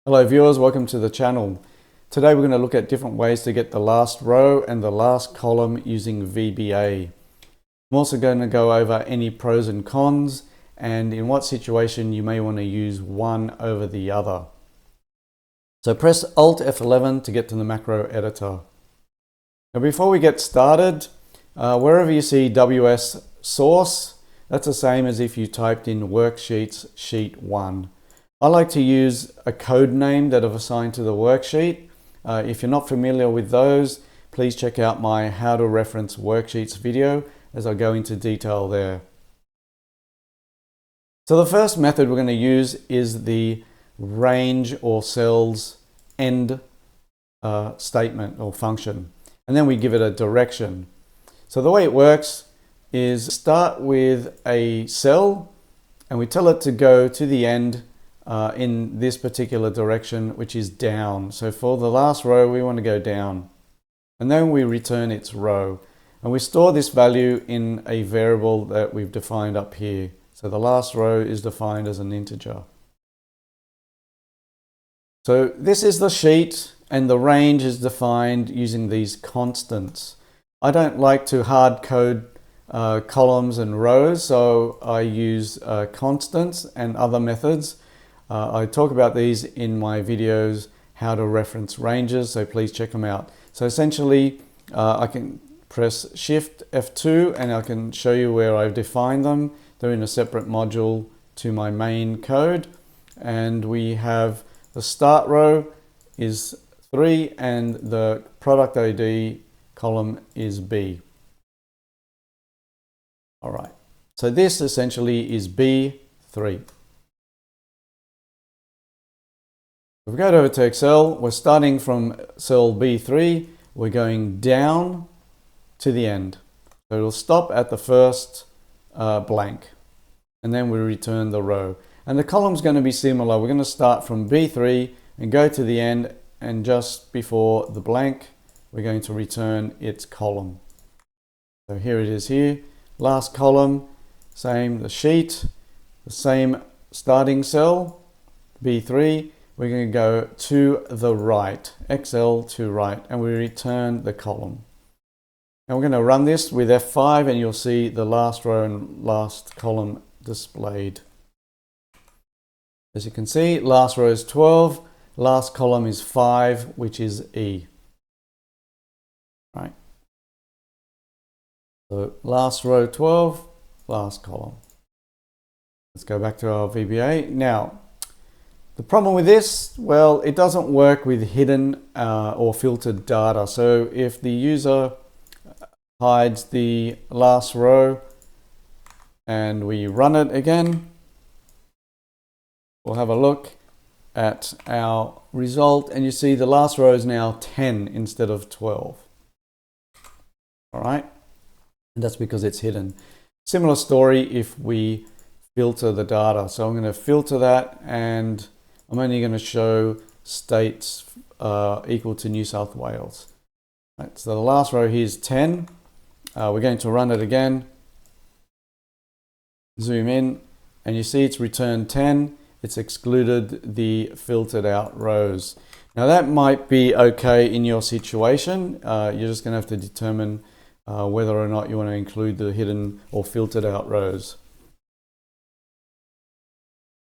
Hello viewers, welcome to the channel. Today we're going to look at different ways to get the last row and the last column using VBA. I'm also going to go over any pros and cons and in what situation you may want to use one over the other. So press Alt F11 to get to the macro editor. Now before we get started, wherever you see WS source, that's the same as if you typed in Worksheets Sheet 1. I like to use a code name that I've assigned to the worksheet. If you're not familiar with those, please check out my How to Reference Worksheets video as I go into detail there. So the first method we're going to use is the range or cells end statement or function. And then we give it a direction. So the way it works is start with a cell and we tell it to go to the end in this particular direction, which is down. So for the last row, we want to go down. And then we return its row. And we store this value in a variable that we've defined up here. So the last row is defined as an integer. So this is the sheet, and the range is defined using these constants. I don't like to hard code columns and rows, so I use constants and other methods. I talk about these in my videos, how to reference ranges, so please check them out. So essentially, I can press Shift F2 and I can show you where I've defined them. They're in a separate module to my main code. And we have the start row is 3 and the product ID column is B. All right, so this essentially is B3. If we go over to Excel, we're starting from cell B3, we're going down to the end. So it'll stop at the first blank, and then we return the row. And the column's going to be similar. We're going to start from B3 and go to the end, and just before the blank, we're going to return its column. So here it is here. Last column, same, the sheet, the same starting cell, B3. We're going to go to the right, XL to right, and we return the column. And we're going to run this with F5 and you'll see the last row and last column displayed. As you can see, last row is 12, last column is 5, which is E. Right. So last row 12, last column. Let's go back to our VBA. Now, the problem with this, well, it doesn't work with hidden or filtered data. So if the user hides the last row and we run it again, we'll have a look at our result and you see the last row is now 10 instead of 12. All right, and that's because it's hidden. Similar story if we filter the data. So I'm going to filter that and I'm only going to show states equal to New South Wales. Right, so the last row here is 10. We're going to run it again. Zoom in and you see it's returned 10. It's excluded the filtered out rows. Now that might be okay in your situation. You're just going to have to determine whether or not you want to include the hidden or filtered out rows.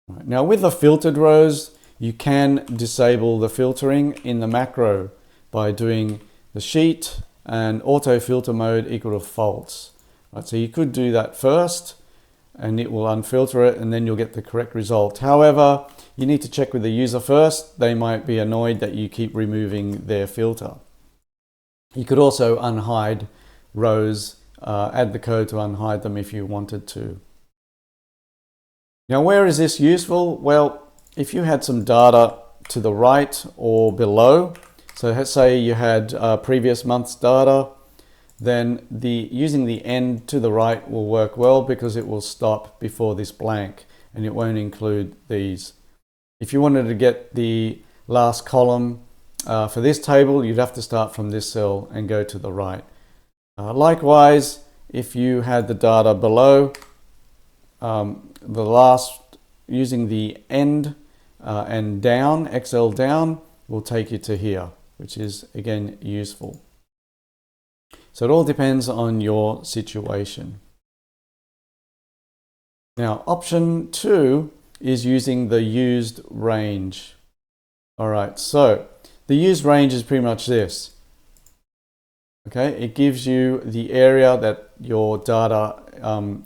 Right. Now with the filtered rows, you can disable the filtering in the macro by doing the sheet and auto filter mode equal to false. Right, so you could do that first and it will unfilter it and then you'll get the correct result. However, you need to check with the user first. They might be annoyed that you keep removing their filter. You could also unhide rows, add the code to unhide them if you wanted to. Now, where is this useful? Well, if you had some data to the right or below, so let's say you had previous month's data, then using the end to the right will work well because it will stop before this blank and it won't include these. If you wanted to get the last column for this table, you'd have to start from this cell and go to the right. Likewise, if you had the data below, using the end and down, XL down, will take you to here, which is again useful. So it all depends on your situation. Now, option 2 is using the used range. All right, so the used range is pretty much this. Okay, it gives you the area that your data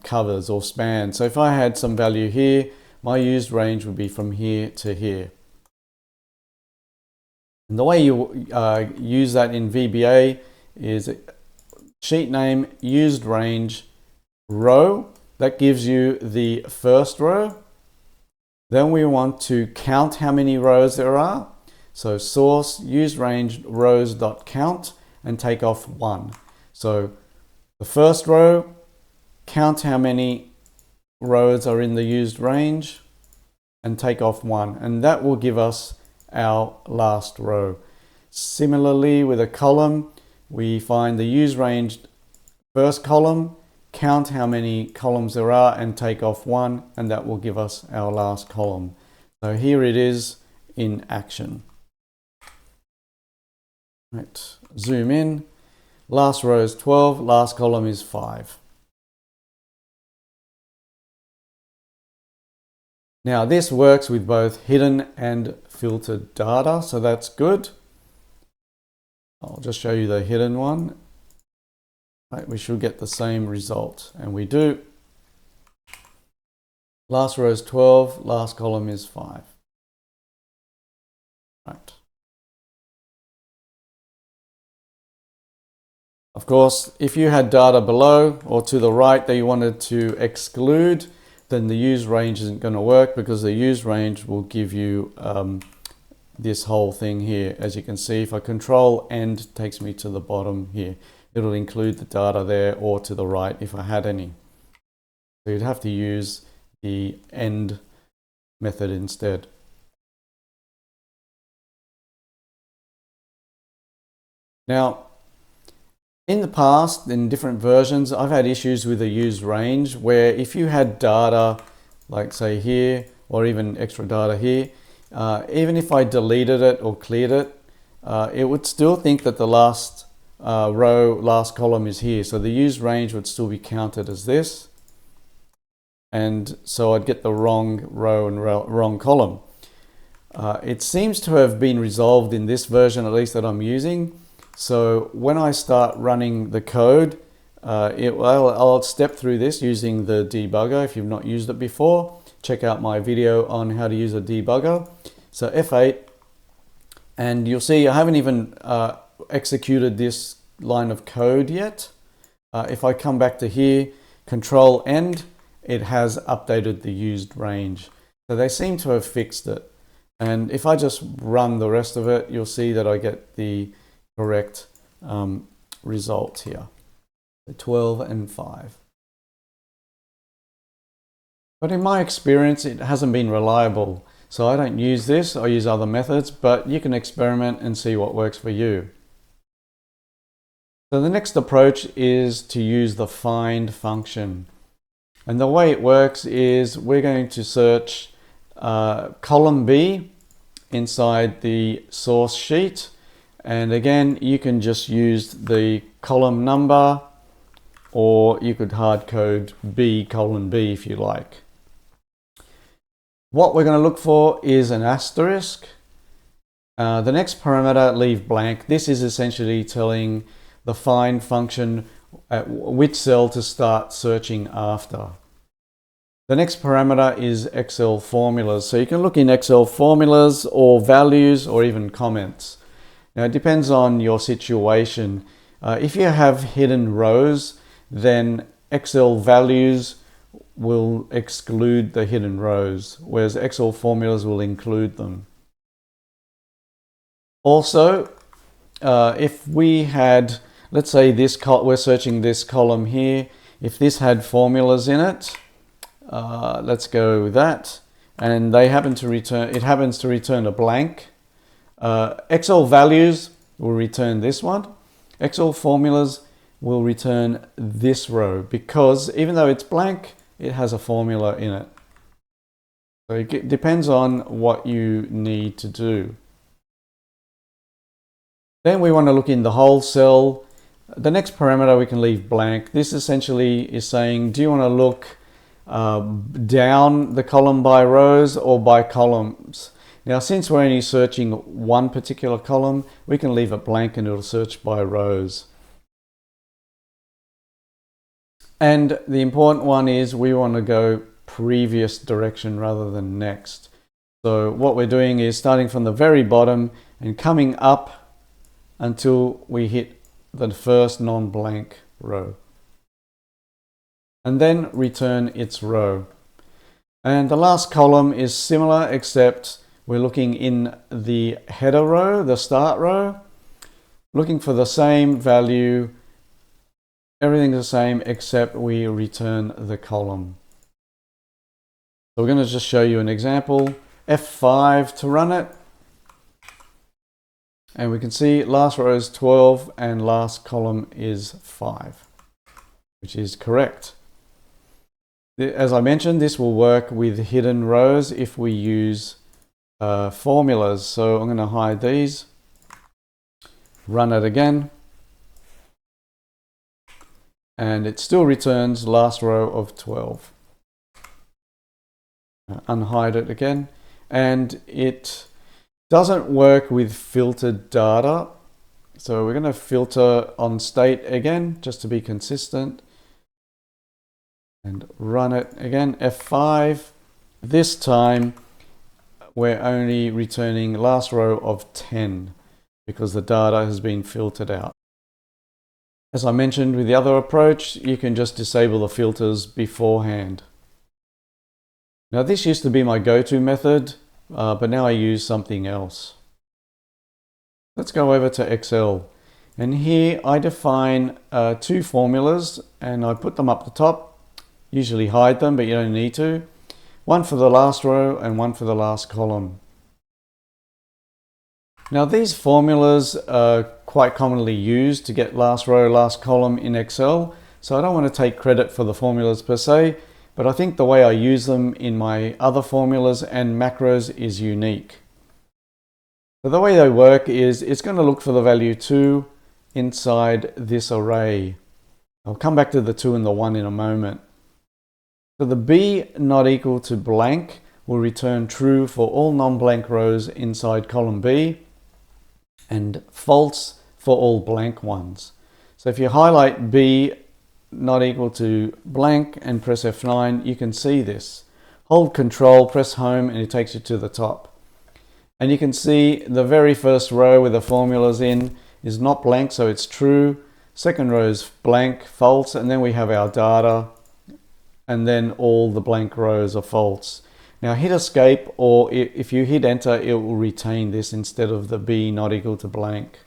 covers or spans. So if I had some value here, my used range would be from here to here. And the way you use that in VBA is sheet name, used range, row. That gives you the first row. Then we want to count how many rows there are. So source used range rows.count and take off 1. So the first row, count how many rows are in the used range and take off 1. And that will give us our last row. Similarly with a column, we find the used range first column, count how many columns there are and take off 1, and that will give us our last column. So here it is in action. Right, zoom in. Last row is 12, last column is 5. Now this works with both hidden and filtered data, so that's good. I'll just show you the hidden one. Right, we should get the same result, and we do. Last row is 12, last column is 5. Right. Of course, if you had data below or to the right that you wanted to exclude, then the use range isn't going to work, because the use range will give you this whole thing here. As you can see, if I control end, takes me to the bottom here. It'll include the data there, or to the right if I had any. So you'd have to use the end method instead. Now, in the past, in different versions, I've had issues with the use range where if you had data, like say here, or even extra data here, even if I deleted it or cleared it, it would still think that the last row, last column is here. So the use range would still be counted as this. And so I'd get the wrong row and wrong column. It seems to have been resolved in this version, at least that I'm using. So when I start running the code, I'll step through this using the debugger. If you've not used it before, check out my video on how to use a debugger. So F8, and you'll see I haven't even executed this line of code yet. If I come back to here, control end, it has updated the used range. So they seem to have fixed it. And if I just run the rest of it, you'll see that I get the correct result here, 12 and 5. But in my experience, it hasn't been reliable. So I don't use this, I use other methods, but you can experiment and see what works for you. So the next approach is to use the find function. And the way it works is we're going to search column B inside the source sheet. And again, you can just use the column number, or you could hard code B colon B if you like. What we're going to look for is an asterisk. The next parameter, leave blank. This is essentially telling the find function at which cell to start searching after. The next parameter is Excel formulas. So you can look in Excel formulas or values or even comments. Now it depends on your situation. If you have hidden rows, then Excel values will exclude the hidden rows, whereas Excel formulas will include them. Also, if we had, let's say we're searching this column here, if this had formulas in it, let's go with that, and it happens to return a blank. Excel values will return this one. Excel formulas will return this row, because even though it's blank, it has a formula in it. So it depends on what you need to do. Then we want to look in the whole cell. The next parameter we can leave blank. This essentially is saying, do you want to look down the column by rows or by columns? Now, since we're only searching one particular column, we can leave it blank and it'll search by rows. And the important one is we want to go previous direction rather than next. So what we're doing is starting from the very bottom and coming up until we hit the first non-blank row. And then return its row. And the last column is similar, except we're looking in the header row, the start row, looking for the same value. Everything's the same except we return the column. So we're going to just show you an example. F5 to run it. And we can see last row is 12 and last column is 5, which is correct. As I mentioned, this will work with hidden rows if we use formulas. So I'm going to hide these, run it again, and it still returns last row of 12. Unhide it again, and it doesn't work with filtered data. So we're going to filter on state again, just to be consistent, and run it again, F5. This time we're only returning last row of 10 because the data has been filtered out. As I mentioned with the other approach, you can just disable the filters beforehand. Now this used to be my go-to method, but now I use something else. Let's go over to Excel. And here I define two formulas and I put them up the top. Usually hide them, but you don't need to. One for the last row and one for the last column. Now these formulas are quite commonly used to get last row, last column in Excel. So I don't want to take credit for the formulas per se, but I think the way I use them in my other formulas and macros is unique. So the way they work is it's going to look for the value 2 inside this array. I'll come back to the 2 and the 1 in a moment. So the B not equal to blank will return true for all non-blank rows inside column B and false for all blank ones. So if you highlight B not equal to blank and press F9, you can see this. Hold Control, press Home, and it takes you to the top. And you can see the very first row with the formulas in is not blank, so it's true. Second row is blank, false, and then we have our data, and then all the blank rows are false. Now hit escape, or if you hit enter, it will retain this instead of the B not equal to blank.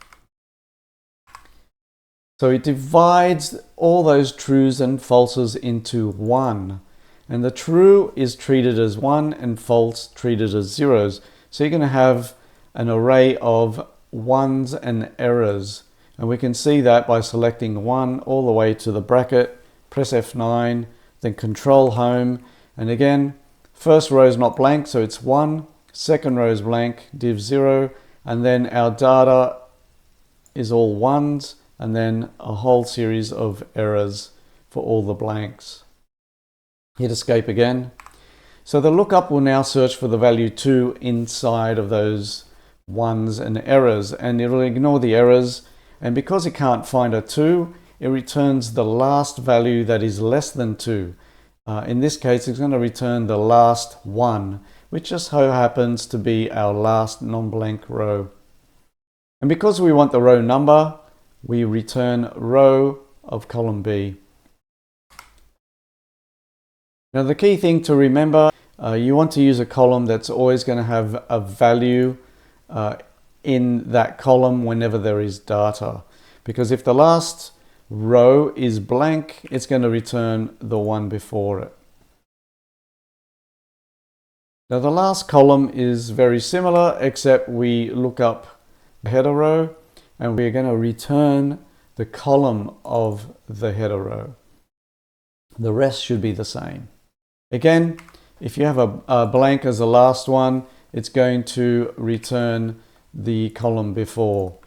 So it divides all those trues and falses into 1. And the true is treated as 1 and false treated as zeros. So you're going to have an array of ones and errors. And we can see that by selecting 1 all the way to the bracket, press F9, then Control Home. And again, first row is not blank, so it's 1. Second row is blank, div 0. And then our data is all ones, and then a whole series of errors for all the blanks. Hit escape again. So the lookup will now search for the value 2 inside of those ones and errors, and it'll ignore the errors. And because it can't find a 2, it returns the last value that is less than 2. In this case, it's going to return the last 1, which just so happens to be our last non-blank row. And because we want the row number, we return row of column B. Now the key thing to remember, you want to use a column that's always going to have a value in that column whenever there is data. Because if the last row is blank, it's going to return the one before it. Now the last column is very similar, except we look up the header row and we're going to return the column of the header row. The rest should be the same. Again, if you have a blank as the last one, it's going to return the column before.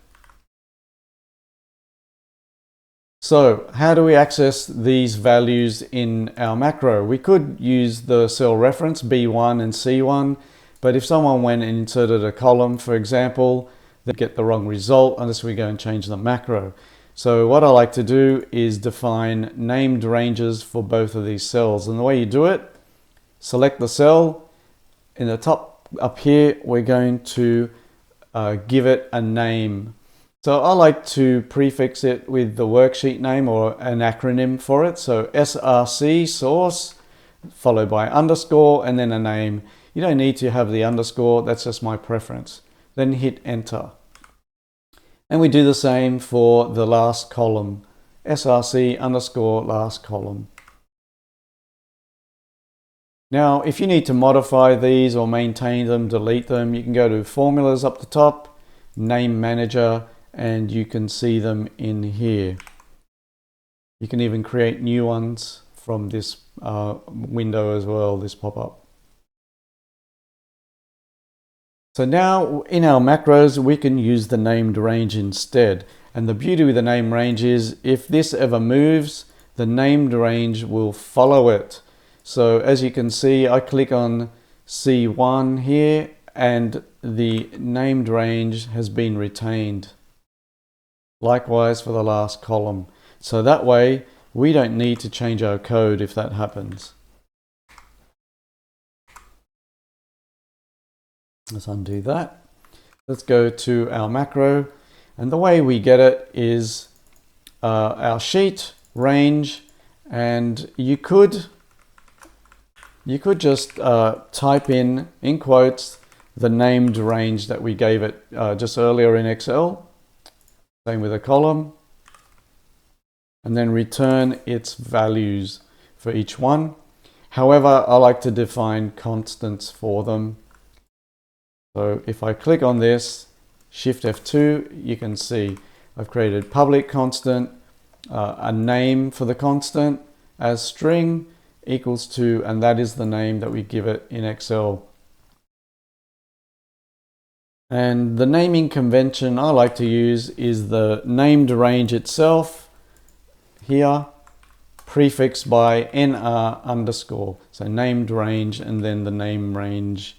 So how do we access these values in our macro? We could use the cell reference B1 and C1, but if someone went and inserted a column, for example, they'd get the wrong result unless we go and change the macro. So what I like to do is define named ranges for both of these cells. And the way you do it, select the cell. In the top up here, we're going to give it a name. So I like to prefix it with the worksheet name or an acronym for it. So SRC, source, followed by underscore and then a name. You don't need to have the underscore, that's just my preference. Then hit enter. And we do the same for the last column, SRC underscore last column. Now, if you need to modify these or maintain them, delete them, you can go to formulas up the top, name manager, and you can see them in here. You can even create new ones from this window as well, this pop-up. So now in our macros, we can use the named range instead. And the beauty with the named range is if this ever moves, the named range will follow it. So as you can see, I click on C1 here and the named range has been retained. Likewise for the last column. So that way we don't need to change our code if that happens. Let's undo that. Let's go to our macro, and the way we get it is our sheet range, and you could just type in quotes the named range that we gave it just earlier in Excel. Same with a column, and then return its values for each one. However, I like to define constants for them. So if I click on this, Shift F2, you can see I've created public constant, a name for the constant as string equals to, and that is the name that we give it in Excel. And the naming convention I like to use is the named range itself here, prefixed by NR underscore. So named range and then the name range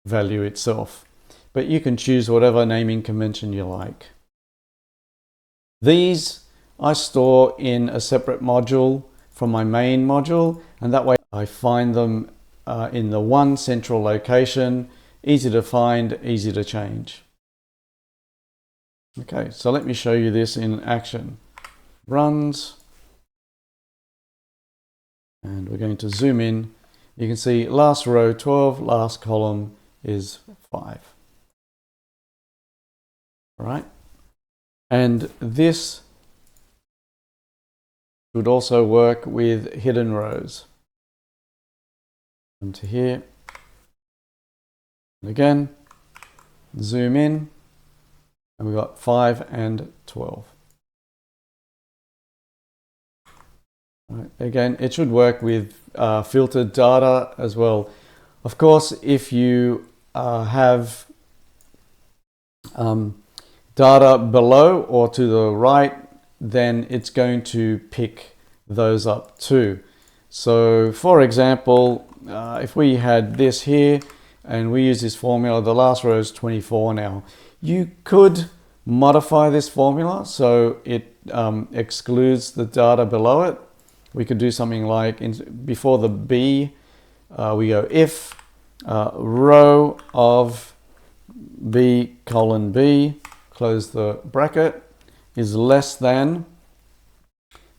value itself. But you can choose whatever naming convention you like. These I store in a separate module from my main module, and that way I find them in the one central location, easy to find, easy to change. Okay, so let me show you this in action. Runs, and we're going to zoom in. You can see last row 12, last column is 5. All right, and this would also work with hidden rows. Come to here, and again, zoom in, and we've got 5 and 12. Right. Again, it should work with filtered data as well. Of course, if you have data below or to the right, then it's going to pick those up too. So for example, if we had this here and we use this formula, the last row is 24 now. You could modify this formula so it excludes the data below it. We could do something like before the B, we go if row of B colon B, close the bracket, is less than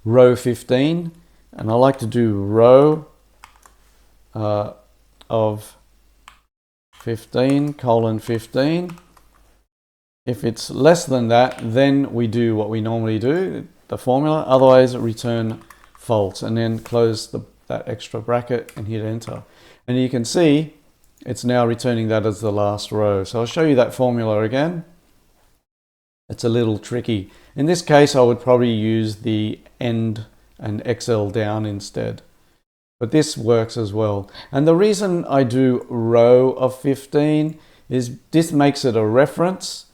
row 15, and I like to do row of 15 colon 15. If it's less than that, then we do what we normally do, the formula, otherwise return false, and then close that extra bracket and hit enter. And you can see it's now returning that as the last row. So I'll show you that formula again. It's a little tricky. In this case, I would probably use the end and XL down instead. but this works as well. And the reason I do row of 15 is this makes it a reference.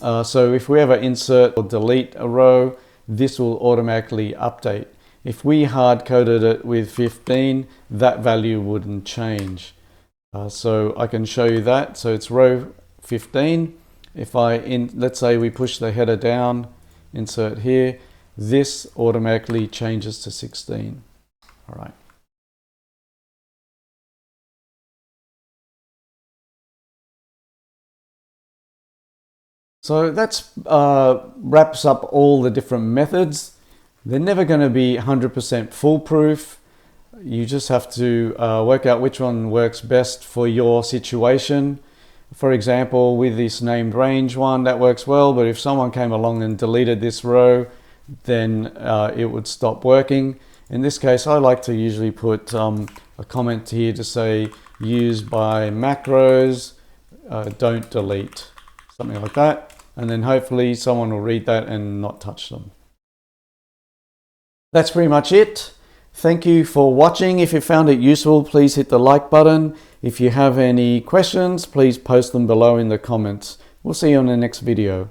So if we ever insert or delete a row, this will automatically update. If we hard coded it with 15, that value wouldn't change. So I can show you that. So it's row 15. If let's say we push the header down, insert here, this automatically changes to 16. All right. So that's wraps up all the different methods. They're never going to be 100% foolproof. You just have to work out which one works best for your situation. For example, with this named range one, that works well, but if someone came along and deleted this row, then it would stop working. In this case, I like to usually put a comment here to say used by macros, don't delete, something like that. And then hopefully someone will read that and not touch them. That's pretty much it. Thank you for watching. If you found it useful, please hit the like button. If you have any questions, please post them below in the comments. We'll see you on the next video.